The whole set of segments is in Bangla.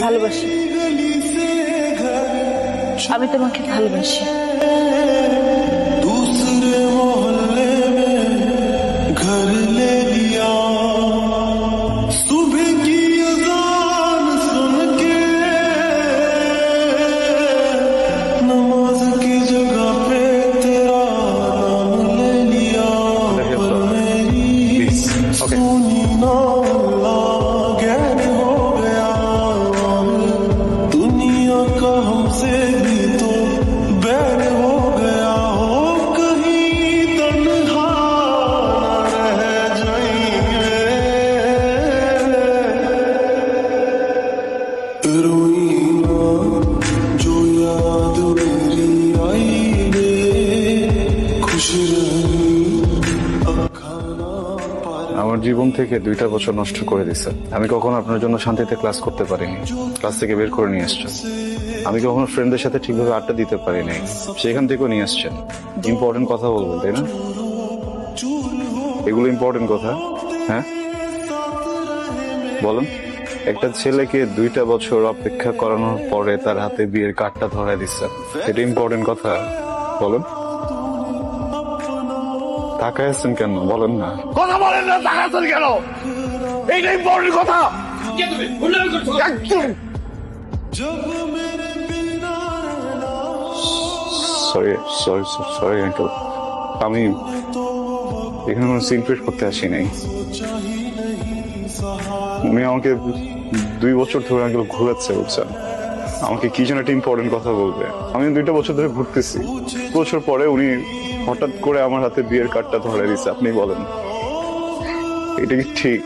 ভালোবাসি, আমি তোমাকে ভালোবাসি। दूसरे मोहल्ले में घर ले लिया, सुबह की अज़ान सुन के नमाज की जगह पे तेरा नाम ले लिया, पर मेरी सुनी ना गैर हो गया, दुनिया का हमसे भी तो बैर हो गया, हो कहीं तन्हा न रह जाएंगे, रोई ना जो याद मेरी आई रे, खुश रही अब खाना पार। আমার জীবন থেকে 2টা বছর নষ্ট করে দিছে। আমি কখনো আপনার জন্য শান্তিতে ক্লাস করতে পারিনি, ক্লাস থেকে বের করে নিয়ে আসছেন। আমি কখনো ফ্রেন্ডদের সাথে ঠিকভাবে আড্ডা দিতে পারিনি, সেখান থেকেও নিয়ে আসছেন। ইম্পর্টেন্ট কথা বলবেন, তাই না? এগুলো ইম্পর্টেন্ট কথা, হ্যাঁ বলুন। একটা ছেলেকে 2টা বছর অপেক্ষা করানোর পরে তার হাতে বিয়ের কার্ডটা ধরায় দিচ্ছেন, এটা ইম্পর্টেন্ট কথা? বলুন। তাকায় আছেন কেন বলেন না? কথা বলেন না, তাকাচ্ছেন কেন? এইটা ইম্পর্টেন্ট কথা। সরি সরি সরি আঙ্কেল, আমি এখানে কোনো সিনক্রেট করতে আসি নাই। উনি আমাকে 2 বছর ধরে আঙ্কেল ঘুরাচ্ছে, বুঝছেন? আমাকে কি যেন একটা ইম্পর্টেন্ট কথা বলবে। আমি 2টা বছর ধরে ঘুরতেছি, বছর পরে উনি হঠাৎ করে আমার হাতে বিয়ের কার্ডটা ধরে দিচ্ছে। আপনি বলেন এটা কি ঠিক?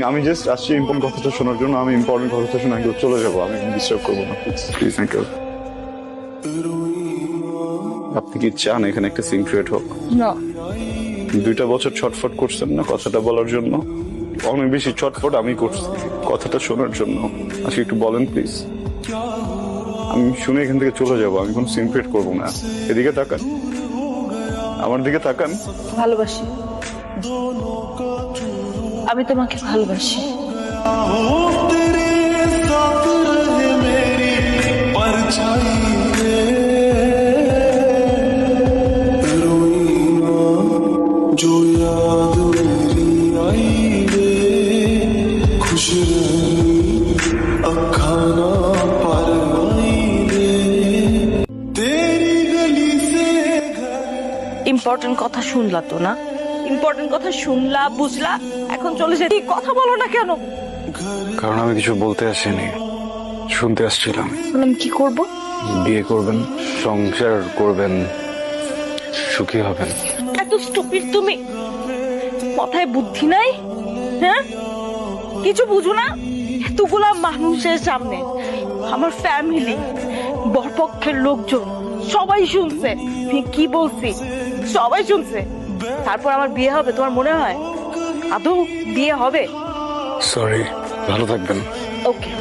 আমি জাস্ট আসছি ইম্পর্টেন্ট কথাটা শোনার জন্য। আমি ইম্পর্টেন্ট কথাটা শুনে আঙ্কেল চলে যাবো, আমি ডিস্টার্ব করবো না, প্লিজ আঙ্কেল। আপনি কি চান এখানে একটা সিন ক্রিয়েট হোক? না, 2টা বছর ছটফট করছেন না কথাটা বলার জন্য? অনেক বেশি ছটফট আমি করছি কথাটা শোনার জন্য। আজকে একটু বলেন প্লিজ, আমি শুনে এখান থেকে চলে যাবো। আমি কোনো সিন ক্রিয়েট করবো না। এদিকে তাকান, আমার দিকে তাকান। ভালোবাসি, আমি তোমাকে ভালোবাসি। हो तेरे साथ रहे मेरी परछाई रे, रोई ना जो याद मेरी आई रे, खुश रही अब खाना पर आई रे, तेरी गली से घर। ইম্পর্টেন্ট কথা শুনলা তো না? ইম্পর্টেন্ট কথা শুনলা, বুঝলা, এখন চলে যেতে কথা বলো না কেন? কারণ আমি কিছু বলতে আসিনি, শুনতে আসছিলাম। আমি কি করব? বিয়ে করবেন, সংসার করবেন, সুখী হবেন। এত স্টুপিড তুমি, মাথায় বুদ্ধি নাই? হ্যাঁ, কিছু বুঝো না? এতগুলা মানুষের সামনে আমার ফ্যামিলি, বরপক্ষের লোকজন সবাই শুনছে আমি কি বলছি, সবাই শুনছে। তারপর আমার বিয়ে হবে তোমার মনে হয়? আদৌ বিয়ে হবে? সরি, ভালো থাকবেন। ওকে।